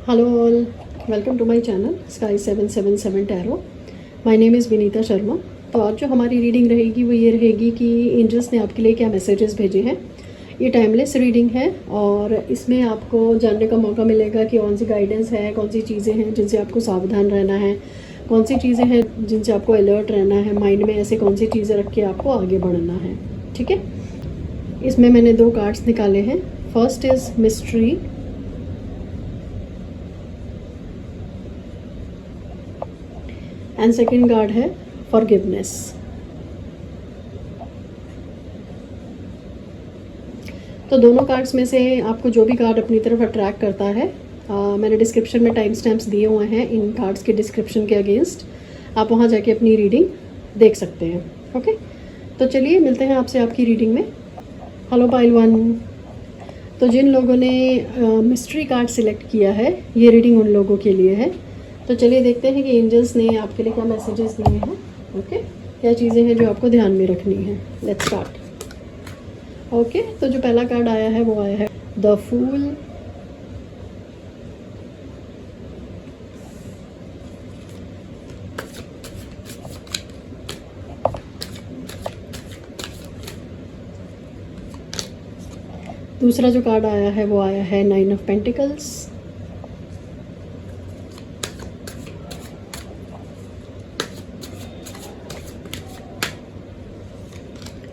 Hello all, welcome to my channel Sky 777 Tarot. My name is Vinita Sharma. तो आज जो हमारी रीडिंग रहेगी वो ये रहेगी कि एंजल्स ने आपके लिए क्या मैसेजेस भेजे हैं। ये टाइमलेस रीडिंग है और इसमें आपको जानने का मौका मिलेगा कि कौन सी गाइडेंस है, कौन सी चीज़ें हैं जिनसे आपको सावधान रहना है, कौन सी चीज़ें हैं जिनसे आपको अलर्ट रहना है, माइंड में ऐसे कौन सी चीज़ें रख के आपको आगे बढ़ना है। ठीक है, इसमें मैंने 2 कार्ड्स निकाले हैं। First is mystery and second card है फॉरगिवनेस। तो दोनों कार्ड्स में से आपको जो भी कार्ड अपनी तरफ अट्रैक्ट करता है, मैंने डिस्क्रिप्शन में टाइम स्टैम्प्स दिए हुए हैं इन कार्ड्स के डिस्क्रिप्शन के अगेंस्ट। आप वहां जाके अपनी रीडिंग देख सकते हैं। ओके, तो चलिए मिलते हैं आपसे आपकी रीडिंग में। Hello pile 1। तो जिन लोगों ने मिस्ट्री कार्ड सिलेक्ट किया है, ये रीडिंग उन लोगों के लिए है। तो चलिए देखते हैं कि एंजल्स ने आपके लिए क्या मैसेजेस दिए हैं। ओके, क्या चीज़ें हैं जो आपको ध्यान में रखनी है। Let's start. ओके, तो जो पहला कार्ड आया है वो आया है द फूल, दूसरा जो कार्ड आया है वो आया है 9 ऑफ पेंटिकल्स,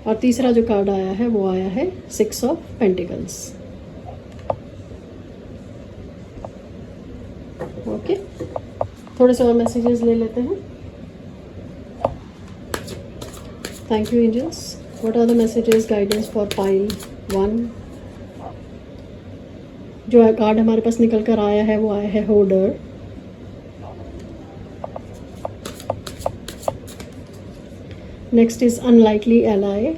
और तीसरा जो कार्ड आया है वो आया है 6 ऑफ पेंटिकल्स। ओके, थोड़े से और मैसेजेस ले लेते हैं। Thank you angels. What are the messages guidance for pile 1। जो कार्ड हमारे पास निकल कर आया है वो आया है holder, next is unlikely ally,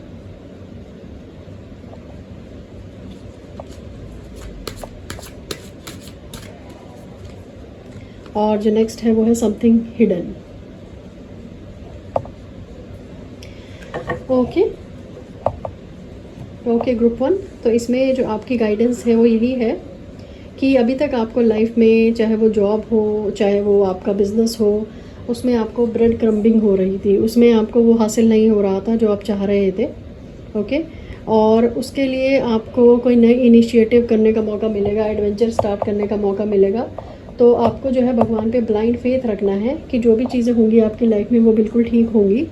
और जो नेक्स्ट है वो है समथिंग हिडन। Okay group 1। तो इसमें जो आपकी गाइडेंस है वो यही है कि अभी तक आपको लाइफ में, चाहे वो जॉब हो, चाहे वो आपका बिजनेस हो, उसमें आपको ब्रेड क्रम्बिंग हो रही थी, उसमें आपको वो हासिल नहीं हो रहा था जो आप चाह रहे थे। ओके, और उसके लिए आपको कोई नई इनिशिएटिव करने का मौका मिलेगा, एडवेंचर स्टार्ट करने का मौका मिलेगा। तो आपको जो है भगवान पे ब्लाइंड फेथ रखना है कि जो भी चीज़ें होंगी आपकी लाइफ में वो बिल्कुल ठीक होंगी।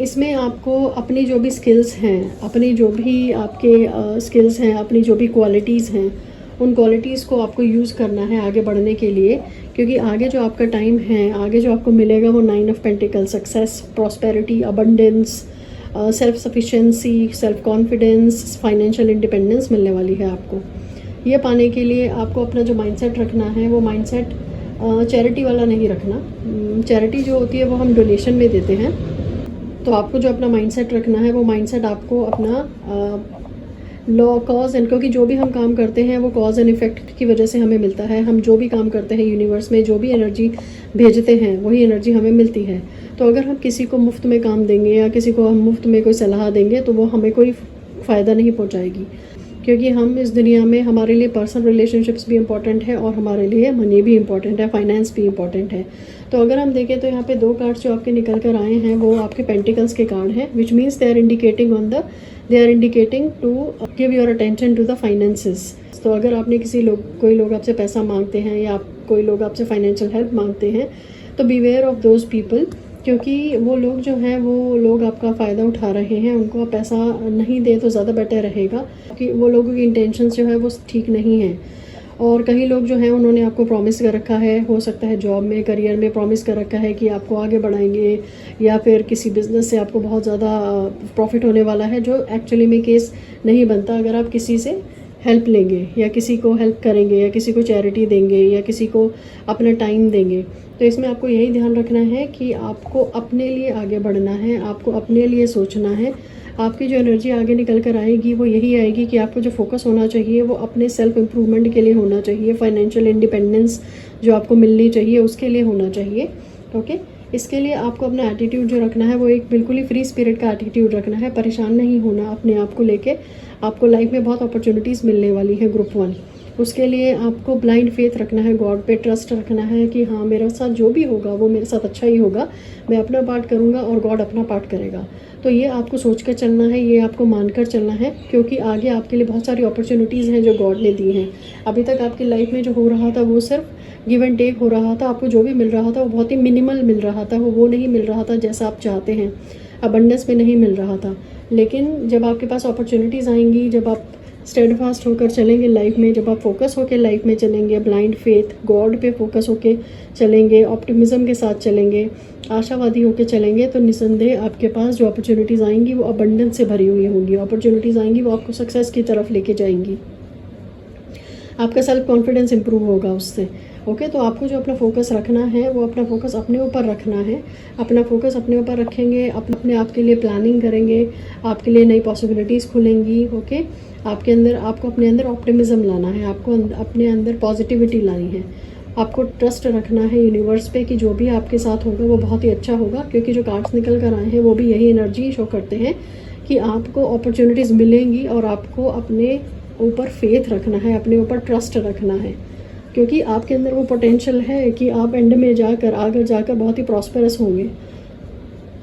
इसमें आपको अपनी जो भी स्किल्स हैं, अपनी जो भी आपके स्किल्स हैं, अपनी जो भी क्वालिटीज़ हैं, उन क्वालिटीज़ को आपको यूज़ करना है आगे बढ़ने के लिए, क्योंकि आगे जो आपका टाइम है, आगे जो आपको मिलेगा वो 9 of pentacle, success, prosperity, abundance, self sufficiency, self confidence, financial independence मिलने वाली है आपको। ये पाने के लिए आपको अपना जो माइंडसेट रखना है वो माइंडसेट चैरिटी वाला नहीं रखना। चैरिटी जो होती है वो हम डोनेशन में देते हैं। तो आपको जो अपना माइंडसेट रखना है वो माइंडसेट आपको अपना लॉ, कॉज एंड, क्योंकि जो भी हम काम करते हैं वो कॉज एंड इफेक्ट की वजह से हमें मिलता है। हम जो भी काम करते हैं यूनिवर्स में, जो भी एनर्जी भेजते हैं वही एनर्जी हमें मिलती है। तो अगर हम किसी को मुफ्त में काम देंगे या किसी को हम मुफ्त में कोई सलाह देंगे तो वो हमें कोई फ़ायदा नहीं पहुंचाएगी, क्योंकि हम इस दुनिया में, हमारे लिए पर्सनल रिलेशनशिप्स भी इम्पॉर्टेंट है और हमारे लिए मनी भी इम्पॉर्टेंट है, फाइनेंस भी इम्पॉर्टेंट है। तो अगर हम देखें तो यहाँ पे 2 कार्ड्स जो आपके निकल कर आए हैं वो आपके पेंटिकल्स के कार्ड हैं, which means they are indicating to give your attention to the finances. तो अगर आपने कोई लोग आपसे पैसा मांगते हैं या कोई लोग आपसे फाइनेंशियल हेल्प मांगते हैं तो बीवेयर ऑफ दोज पीपल, क्योंकि वो लोग जो हैं वो लोग आपका फ़ायदा उठा रहे हैं। उनको आप पैसा नहीं दें तो ज़्यादा बेटर रहेगा, क्योंकि वो लोगों की इंटेंशन जो है वो ठीक नहीं है। और कई लोग जो हैं उन्होंने आपको प्रॉमिस कर रखा है, हो सकता है जॉब में, करियर में प्रॉमिस कर रखा है कि आपको आगे बढ़ाएंगे, या फिर किसी बिज़नेस से आपको बहुत ज़्यादा प्रॉफिट होने वाला है, जो एक्चुअली में केस नहीं बनता अगर आप किसी से हेल्प लेंगे या किसी को हेल्प करेंगे या किसी को चैरिटी देंगे या किसी को अपना टाइम देंगे। तो इसमें आपको यही ध्यान रखना है कि आपको अपने लिए आगे बढ़ना है, आपको अपने लिए सोचना है। आपकी जो एनर्जी आगे निकल कर आएगी वो यही आएगी कि आपको जो फोकस होना चाहिए वो अपने सेल्फ इम्प्रूवमेंट के लिए होना चाहिए, फाइनेंशियल इंडिपेंडेंस जो आपको मिलनी चाहिए उसके लिए होना चाहिए। ओके, इसके लिए आपको अपना एटीट्यूड जो रखना है वो एक बिल्कुल ही फ्री स्पिरिट का एटीट्यूड रखना है, परेशान नहीं होना अपने आप को लेके। आपको लाइफ में बहुत अपॉर्चुनिटीज़ मिलने वाली है ग्रुप 1। उसके लिए आपको ब्लाइंड फेथ रखना है, गॉड पे ट्रस्ट रखना है कि हाँ मेरे साथ जो भी होगा वो मेरे साथ अच्छा ही होगा, मैं अपना पार्ट करूँगा और गॉड अपना पार्ट करेगा। तो ये आपको सोच कर चलना है, ये आपको मानकर चलना है, क्योंकि आगे आपके लिए बहुत सारी अपॉर्चुनिटीज़ हैं जो गॉड ने दी हैं। अभी तक आपकी लाइफ में जो हो रहा था वो सिर्फ गिव एंड टेक हो रहा था, आपको जो भी मिल रहा था वो बहुत ही मिनिमल मिल रहा था, वो नहीं मिल रहा था जैसा आप चाहते हैं, अबंडेंस में नहीं मिल रहा था। लेकिन जब आपके पास अपॉर्चुनिटीज़ आएंगी, जब आप स्टेडफास्ट होकर चलेंगे लाइफ में, जब आप फोकस होकर लाइफ में चलेंगे, ब्लाइंड फेथ गॉड पे फोकस होकर चलेंगे, ऑप्टिमिज्म के साथ चलेंगे, आशावादी होकर चलेंगे, तो निसंदेह आपके पास जो अपॉर्चुनिटीज़ आएंगी वो अबंडेंस से भरी हुई होंगी। अपॉर्चुनिटीज़ आएंगी वो आपको सक्सेस की तरफ लेके जाएंगी, आपका सेल्फ कॉन्फिडेंस इंप्रूव होगा उससे। ओके, तो आपको जो अपना फोकस रखना है वो अपना फोकस अपने ऊपर रखना है। अपना फोकस अपने ऊपर रखेंगे, अपने आप के लिए प्लानिंग करेंगे, आपके लिए नई पॉसिबिलिटीज़ खुलेंगी। ओके, आपके अंदर, आपको अपने अंदर ऑप्टिमिज्म लाना है, आपको अपने अंदर पॉजिटिविटी लानी है, आपको ट्रस्ट रखना है यूनिवर्स पे कि जो भी आपके साथ होगा वो बहुत ही अच्छा होगा। क्योंकि जो कार्ड्स निकल कर आए हैं वो भी यही एनर्जी शो करते हैं कि आपको अपॉर्चुनिटीज़ मिलेंगी और आपको अपने ऊपर फेथ रखना है, अपने ऊपर ट्रस्ट रखना है, क्योंकि आपके अंदर वो पोटेंशियल है कि आप एंड में जाकर, आगे जाकर बहुत ही प्रॉस्परस होंगे।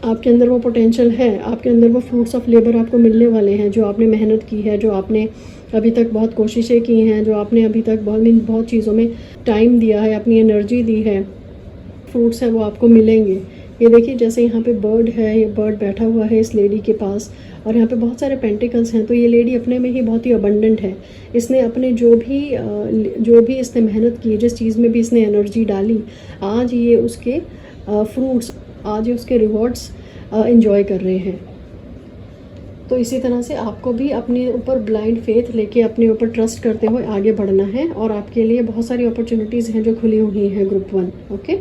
आपके अंदर वो पोटेंशियल है, आपके अंदर वो फ्रूट्स ऑफ लेबर आपको मिलने वाले हैं, जो आपने मेहनत की है, जो आपने अभी तक बहुत कोशिशें की हैं, जो आपने अभी तक बहुत चीज़ों में टाइम दिया है, अपनी एनर्जी दी है, फ्रूट्स हैं वो आपको मिलेंगे। ये देखिए जैसे यहाँ पे बर्ड है, ये बर्ड बैठा हुआ है इस लेडी के पास, और यहाँ पे बहुत सारे पेंटिकल्स हैं। तो ये लेडी अपने में ही बहुत ही अबंडेंट है। इसने अपने जो भी इसने मेहनत की, जिस चीज़ में भी इसने एनर्जी डाली, आज ये उसके फ्रूट्स, आज ये उसके रिवॉर्ड्स एंजॉय कर रहे हैं। तो इसी तरह से आपको भी अपने ऊपर ब्लाइंड फेथ लेके, अपने ऊपर ट्रस्ट करते हुए आगे बढ़ना है, और आपके लिए बहुत सारी अपॉर्चुनिटीज़ हैं जो खुली हुई हैं ग्रुप 1। ओके,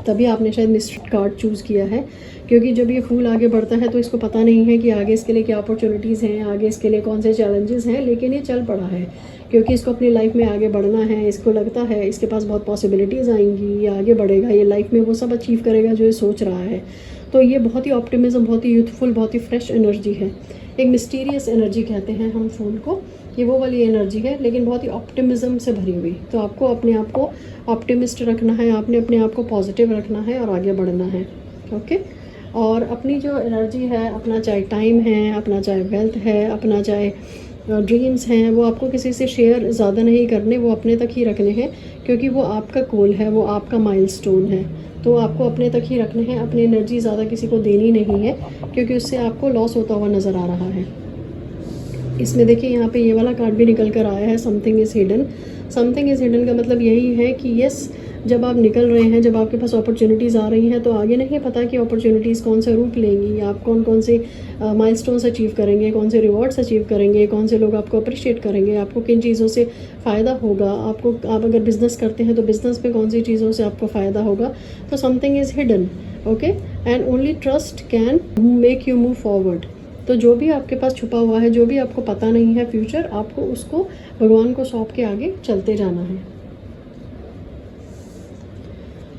तभी आपने शायद मिस्टर कार्ड चूज़ किया है, क्योंकि जब ये फूल आगे बढ़ता है तो इसको पता नहीं है कि आगे इसके लिए क्या अपॉर्चुनिटीज़ हैं, आगे इसके लिए कौन से चैलेंजेस हैं, लेकिन ये चल पड़ा है क्योंकि इसको अपनी लाइफ में आगे बढ़ना है। इसको लगता है इसके पास बहुत पॉसिबिलिटीज़ आएंगी, ये आगे बढ़ेगा, ये लाइफ में वो सब अचीव करेगा जो ये सोच रहा है। तो ये बहुत ही ऑप्टिमिज्म, बहुत ही यूथफुल, बहुत ही फ्रेश एनर्जी है। एक मिस्टीरियस एनर्जी कहते हैं हम फूल को, ये वो वाली एनर्जी है, लेकिन बहुत ही ऑप्टिमिज्म से भरी हुई। तो आपको अपने आप को ऑप्टिमिस्ट रखना है, आपने अपने आप को पॉजिटिव रखना है और आगे बढ़ना है। ओके, और अपनी जो एनर्जी है, अपना चाहे टाइम है, अपना चाहे वेल्थ है, अपना चाहे ड्रीम्स हैं, वो आपको किसी से शेयर ज़्यादा नहीं करने, वो अपने तक ही रखने हैं, क्योंकि वो आपका गोल है, वो आपका माइलस्टोन है। तो आपको अपने तक ही रखने हैं, अपनी एनर्जी ज़्यादा किसी को देनी नहीं है, क्योंकि उससे आपको लॉस होता हुआ नज़र आ रहा है। इसमें देखिए यहाँ पे ये वाला कार्ड भी निकल कर आया है, something is hidden. Something is hidden का मतलब यही है कि यस, जब आप निकल रहे हैं, जब आपके पास अपॉर्चुनिटीज़ आ रही हैं, तो आगे नहीं पता कि अपॉर्चुनिटीज़ कौन से रूप लेंगी, आप कौन कौन से माइलस्टोन्स अचीव करेंगे, कौन से रिवॉर्ड्स अचीव करेंगे, कौन से लोग आपको अप्रिशिएट करेंगे, आपको किन चीज़ों से फ़ायदा होगा, आप अगर बिज़नेस करते हैं तो बिज़नेस में कौन सी चीज़ों से आपको फ़ायदा होगा। तो something is hidden. Okay, and only trust can make you move forward. तो जो भी आपके पास छुपा हुआ है, जो भी आपको पता नहीं है फ्यूचर, आपको उसको भगवान को सौंप के आगे चलते जाना है।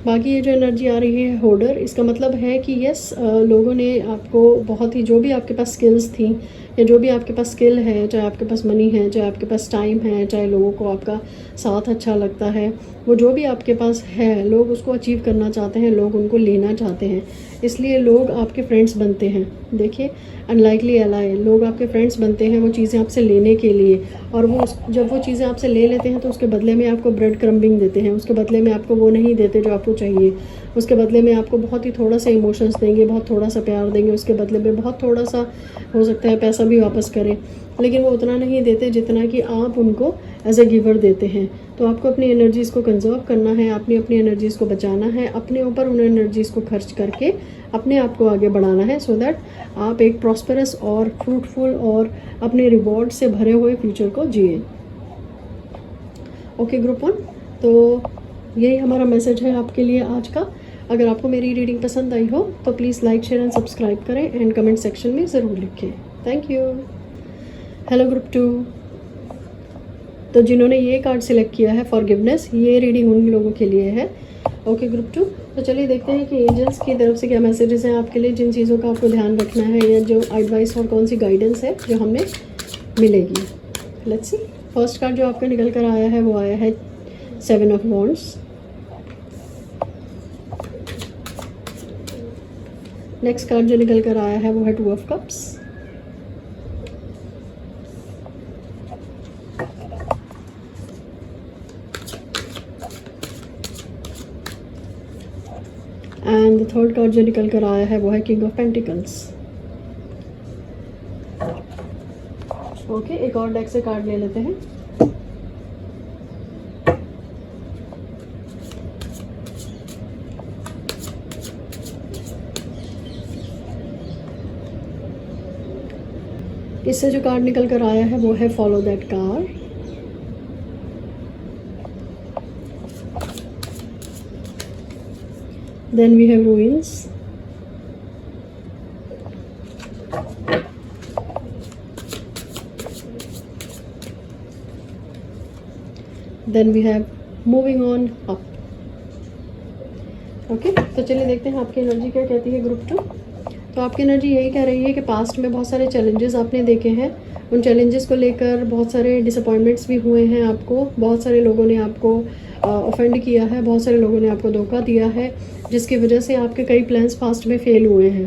बाकी ये जो एनर्जी आ रही है होल्डर, इसका मतलब है कि यस, लोगों ने आपको बहुत ही, जो भी आपके पास स्किल्स थी या जो भी आपके पास स्किल है, चाहे आपके पास मनी है, चाहे आपके पास टाइम है, चाहे लोगों को आपका साथ अच्छा लगता है, वो जो भी आपके पास है, लोग उसको अचीव करना चाहते हैं, लोग उनको लेना चाहते हैं, इसलिए लोग आपके फ्रेंड्स बनते हैं। देखिए, अनलाइकली एलाई, लोग आपके फ्रेंड्स बनते हैं वो चीज़ें आपसे लेने के लिए, और वो जब वो चीज़ें आपसे ले लेते हैं तो उसके बदले में आपको ब्रेड क्रम्बिंग देते हैं, उसके बदले में आपको वो नहीं देते जो आपको चाहिए, उसके बदले में आपको बहुत ही थोड़ा सा इमोशंस देंगे, बहुत थोड़ा सा प्यार देंगे, उसके बदले में बहुत थोड़ा सा हो सकता है पैसा भी वापस करें, लेकिन वो उतना नहीं देते जितना कि आप उनको एज अ गिवर देते हैं। तो आपको अपनी एनर्जीज़ को कंजर्व करना है, अपनी एनर्जीज़ को बचाना है, अपने ऊपर उन एनर्जीज़ को खर्च करके अपने आप को आगे बढ़ाना है, सो दैट आप एक प्रॉस्परस और फ्रूटफुल और अपने रिवॉर्ड से भरे हुए फ्यूचर को जिए। ओके ग्रुप 1, तो यही हमारा मैसेज है आपके लिए आज का। अगर आपको मेरी रीडिंग पसंद आई हो तो please like, share and subscribe करें, एंड कमेंट सेक्शन में ज़रूर लिखें। Thank you. हेलो ग्रुप 2, तो जिन्होंने ये कार्ड सिलेक्ट किया है फॉरगिवनेस, ये रीडिंग उन लोगों के लिए है। ओके ग्रुप 2, तो चलिए देखते हैं कि एंजल्स की तरफ से क्या मैसेजेस हैं आपके लिए, जिन चीज़ों का आपको ध्यान रखना है, या जो एडवाइस और कौन सी गाइडेंस है जो हमें मिलेगी। Let's see. फर्स्ट कार्ड जो आपका निकल कर आया है वो आया है 7 ऑफ वॉन्ड्स। नेक्स्ट कार्ड जो निकल कर आया है वो है 2 of cups. And third card जो निकल कर आया है वो है किंग ऑफ पेंटिकल्स। ओके, एक और डेक से कार्ड ले लेते हैं। इससे जो कार्ड निकल कर आया है वो है follow that car. Then we have ruins. Then we have moving on up. Okay, तो चलिए देखते हैं आपकी एनर्जी क्या कहती है ग्रुप 2। तो आपकी एनर्जी यही कह रही है कि पास्ट में बहुत सारे चैलेंजेस आपने देखे हैं, उन चैलेंजेस को लेकर बहुत सारे डिसअपॉइंटमेंट्स भी हुए हैं आपको, बहुत सारे लोगों ने आपको ऑफेंड किया है, बहुत सारे लोगों ने आपको धोखा दिया है, जिसकी वजह से आपके कई प्लान्स पास्ट में फेल हुए हैं।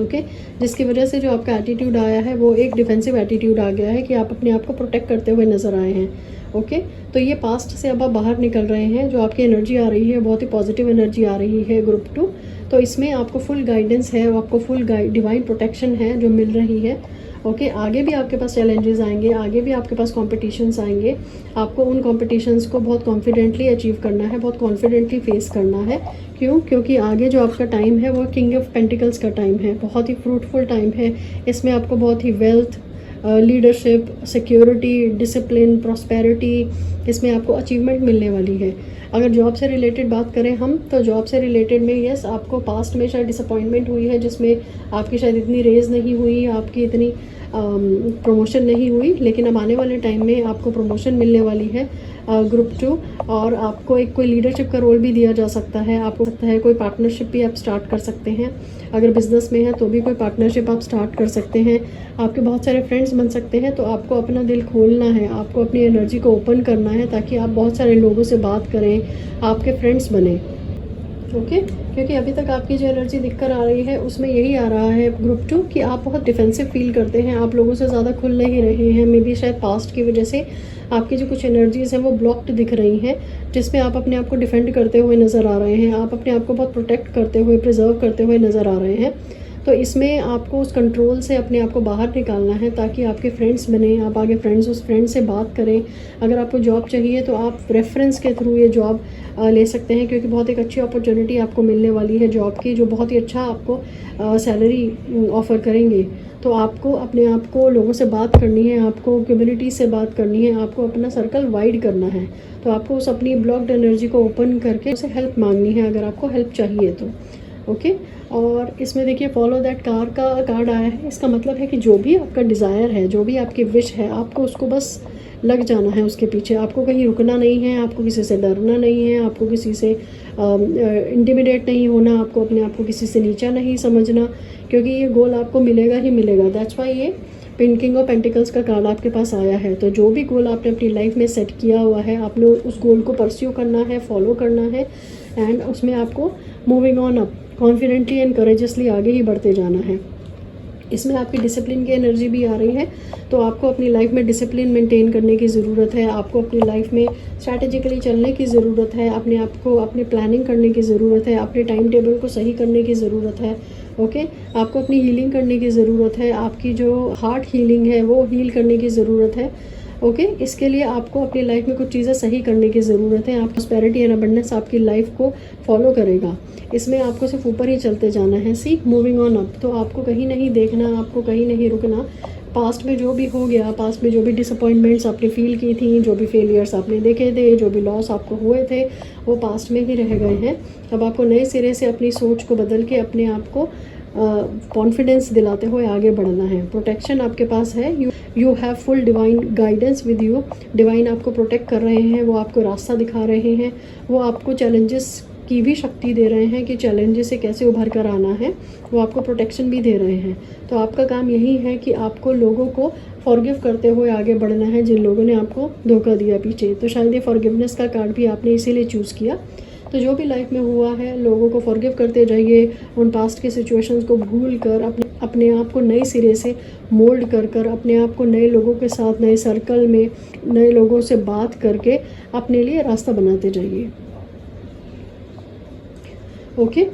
ओके, जिसकी वजह से जो आपका एटीट्यूड आया है वो एक डिफेंसिव एटीट्यूड आ गया है कि आप अपने आप को प्रोटेक्ट करते हुए नज़र आए हैं। ओके, तो ये पास्ट से अब आप बाहर निकल रहे हैं। जो आपकी एनर्जी आ रही है बहुत ही पॉजिटिव एनर्जी आ रही है ग्रुप 2। तो इसमें आपको फुल गाइडेंस है, आपको फुल डिवाइन प्रोटेक्शन है जो मिल रही है। ओके, आगे भी आपके पास चैलेंजेस आएंगे, आगे भी आपके पास कॉम्पिटिशन्स आएंगे। आपको उन कॉम्पिटिशन्स को बहुत कॉन्फिडेंटली अचीव करना है, बहुत कॉन्फिडेंटली फेस करना है। क्यों? क्योंकि आगे जो आपका टाइम है वो किंग ऑफ पेंटिकल्स का टाइम है, बहुत ही फ्रूटफुल टाइम है। इसमें आपको बहुत ही wealth, leadership, security, discipline, prosperity, इसमें आपको अचीवमेंट मिलने वाली है। अगर जॉब से रिलेटेड बात करें हम, तो जॉब से रिलेटेड में यस, आपको पास्ट में शायद डिसअपॉइंटमेंट हुई है, जिसमें आपकी शायद इतनी रेज नहीं हुई, आपकी इतनी प्रमोशन नहीं हुई, लेकिन अब आने वाले टाइम में आपको प्रमोशन मिलने वाली है ग्रुप 2। और आपको एक कोई लीडरशिप का रोल भी दिया जा सकता है, आपको सकता है कोई पार्टनरशिप भी आप स्टार्ट कर सकते हैं। अगर बिज़नेस में है तो भी कोई पार्टनरशिप आप स्टार्ट कर सकते हैं। आपके बहुत सारे फ्रेंड्स बन सकते हैं। तो आपको अपना दिल खोलना है, आपको अपनी एनर्जी को ओपन करना है ताकि आप बहुत सारे लोगों से बात करें, आपके फ्रेंड्स बने। ओके, क्योंकि अभी तक आपकी जो एनर्जी दिखकर आ रही है उसमें यही आ रहा है ग्रुप 2 कि आप बहुत डिफेंसिव फील करते हैं, आप लोगों से ज़्यादा खुल नहीं रहे हैं। मे बी शायद पास्ट की वजह से आपकी जो कुछ एनर्जीज़ हैं वो ब्लॉक्ड दिख रही हैं, जिसमें आप अपने आप को डिफेंड करते हुए नज़र आ रहे हैं, आप अपने आप को बहुत प्रोटेक्ट करते हुए, प्रिजर्व करते हुए नज़र आ रहे हैं। तो इसमें आपको उस कंट्रोल से अपने आप को बाहर निकालना है ताकि आपके फ्रेंड्स बने, आप आगे उस फ्रेंड से बात करें। अगर आपको जॉब चाहिए तो आप रेफरेंस के थ्रू ये जॉब ले सकते हैं, क्योंकि बहुत एक अच्छी अपॉर्चुनिटी आपको मिलने वाली है जॉब की, जो बहुत ही अच्छा आपको सैलरी ऑफ़र करेंगे। तो आपको अपने आप को लोगों से बात करनी है, आपको कम्युनिटी से बात करनी है, आपको अपना सर्कल वाइड करना है। तो आपको उस अपनी ब्लॉक्ड एनर्जी को ओपन करके उसे हेल्प मांगनी है अगर आपको हेल्प चाहिए तो। ओके, और इसमें देखिए फॉलो दैट कार का कार्ड आया है। इसका मतलब है कि जो भी आपका डिज़ायर है, जो भी आपकी विश है, आपको उसको बस लग जाना है उसके पीछे। आपको कहीं रुकना नहीं है, आपको किसी से डरना नहीं है, आपको किसी से इंटिमिडेट नहीं होना, आपको अपने आप को किसी से नीचा नहीं समझना, क्योंकि ये गोल आपको मिलेगा ही मिलेगा। दैट्स वाई ये किंग ऑफ पेंटिकल्स का कार्ड आपके पास आया है। तो जो भी गोल आपने अपनी लाइफ में सेट किया हुआ है, आपने उस गोल को परस्यू करना है, फॉलो करना है, एंड उसमें आपको moving on up confidently and courageously आगे ही बढ़ते जाना है। इसमें आपकी डिसिप्लिन की एनर्जी भी आ रही है। तो आपको अपनी लाइफ में डिसिप्लिन मेंटेन करने की ज़रूरत है, आपको अपनी लाइफ में स्ट्रैटेजिकली चलने की ज़रूरत है, अपने आप को अपनी प्लानिंग करने की ज़रूरत है, अपने टाइम टेबल को सही करने की ज़रूरत है। ओके, आपको अपनी हीलिंग करने की ज़रूरत है, आपकी जो हार्ट हीलिंग है वो हील करने की ज़रूरत है। ओके, इसके लिए आपको अपनी लाइफ में कुछ चीज़ें सही करने की ज़रूरत है। आप प्रॉस्पेरिटी एंड अबंडेंस आपकी लाइफ को फॉलो करेगा। इसमें आपको सिर्फ ऊपर ही चलते जाना है, सी मूविंग ऑन अप। तो आपको कहीं नहीं देखना, आपको कहीं नहीं रुकना। पास्ट में जो भी हो गया, पास्ट में जो भी डिसअपॉइंटमेंट्स आपने फील की थी, जो भी फेलियर्स आपने देखे थे, जो भी लॉस आपको हुए थे, वो पास्ट में ही रह गए हैं। अब आपको नए सिरे से अपनी सोच को बदल के अपने आप को कॉन्फिडेंस दिलाते हुए आगे बढ़ना है। प्रोटेक्शन आपके पास है, you have full divine guidance with you. Divine आपको प्रोटेक्ट कर रहे हैं, वो आपको रास्ता दिखा रहे हैं, वो आपको चैलेंजेस की भी शक्ति दे रहे हैं कि चैलेंजेस से कैसे उभर कर आना है, वो आपको प्रोटेक्शन भी दे रहे हैं। तो आपका काम यही है कि आपको लोगों को फॉरगिव करते हुए आगे बढ़ना है जिन लोगों ने आपको धोखा दिया पीछे। तो शायद ये फॉरगिवनेस का कार्ड भी आपने इसीलिए चूज़ किया। तो जो भी लाइफ में हुआ है, लोगों को फॉरगिव करते जाइए, उन पास्ट के सिचुएशंस को भूल कर अपने आप को नए सिरे से मोल्ड कर अपने आप को नए लोगों के साथ, नए सर्कल में, नए लोगों से बात करके अपने लिए रास्ता बनाते जाइए। ओके।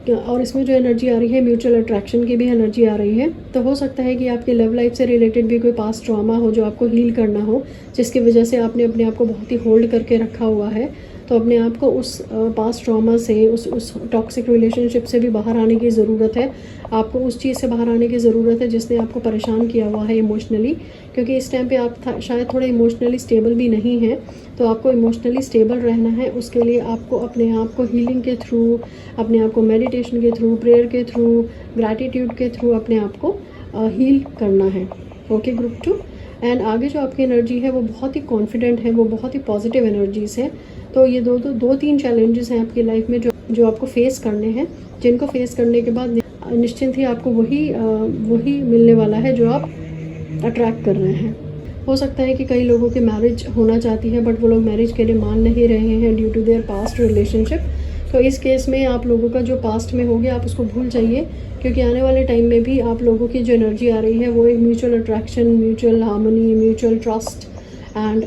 और इसमें जो एनर्जी आ रही है, म्यूचुअल अट्रैक्शन की भी एनर्जी आ रही है। तो हो सकता है कि आपकी लव लाइफ से रिलेटेड भी कोई पास्ट ट्रॉमा हो जो आपको हील करना हो, जिसकी वजह से आपने अपने आप को बहुत ही होल्ड करके रखा हुआ है। तो अपने आप को उस पास्ट ट्रॉमा से, उस टॉक्सिक रिलेशनशिप से भी बाहर आने की ज़रूरत है। आपको उस चीज़ से बाहर आने की ज़रूरत है जिसने आपको परेशान किया हुआ है इमोशनली, क्योंकि इस टाइम पे आप शायद थोड़े इमोशनली स्टेबल भी नहीं हैं। तो आपको इमोशनली स्टेबल रहना है, उसके लिए आपको अपने आप को हीलिंग के थ्रू, अपने आप को मेडिटेशन के थ्रू, प्रेयर के थ्रू, ग्रैटिट्यूड के थ्रू अपने आप को हील करना है। Okay group 2। एंड आगे जो आपकी एनर्जी है वो बहुत ही कॉन्फिडेंट है, वो बहुत ही पॉजिटिव एनर्जीज़ है। तो ये दो तीन चैलेंजेस हैं आपकी लाइफ में जो आपको फेस करने हैं, जिनको फेस करने के बाद निश्चिंत ही आपको वही मिलने वाला है जो आप अट्रैक्ट कर रहे हैं। हो सकता है कि कई लोगों की मैरिज होना चाहती है बट वो लोग मैरिज के लिए मान नहीं रहे हैं due to their past relationship. तो इस केस में आप लोगों का जो पास्ट में हो गया आप उसको भूल जाइए, क्योंकि आने वाले टाइम में भी आप लोगों की जो एनर्जी आ रही है वो एक mutual attraction, mutual harmony, mutual trust and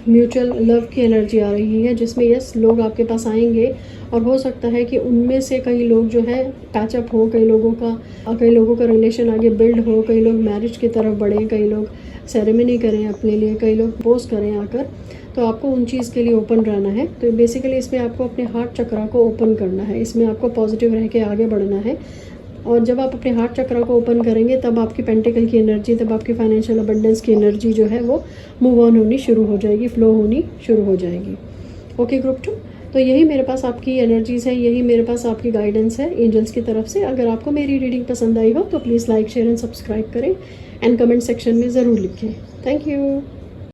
mutual love की एनर्जी आ रही है, जिसमें यस लोग आपके पास आएंगे और हो सकता है कि उनमें से कई लोग जो है पैचअप हो, कई लोगों का रिलेशन आगे बिल्ड हो, कई लोग मैरिज की तरफ बढ़ें, कई लोग सेरेमनी करें अपने लिए, कई लोग प्रपोज करें आकर। तो आपको उन चीज़ के लिए ओपन रहना है। तो बेसिकली इसमें आपको अपने हार्ट चक्रा को ओपन करना है, इसमें आपको पॉजिटिव रह के आगे बढ़ना है। और जब आप अपने हार्ट चक्रा को ओपन करेंगे तब आपकी पेंटिकल की एनर्जी, तब आपकी फाइनेंशियल अबंडेंस की एनर्जी जो है वो मूव ऑन होनी शुरू हो जाएगी, फ्लो होनी शुरू हो जाएगी। Okay group 2। तो यही मेरे पास आपकी एनर्जीज़ है, यही मेरे पास आपकी गाइडेंस है एंजल्स की तरफ से। अगर आपको मेरी रीडिंग पसंद आई हो तो please like, share and subscribe करें एंड कमेंट सेक्शन में ज़रूर लिखें। Thank you.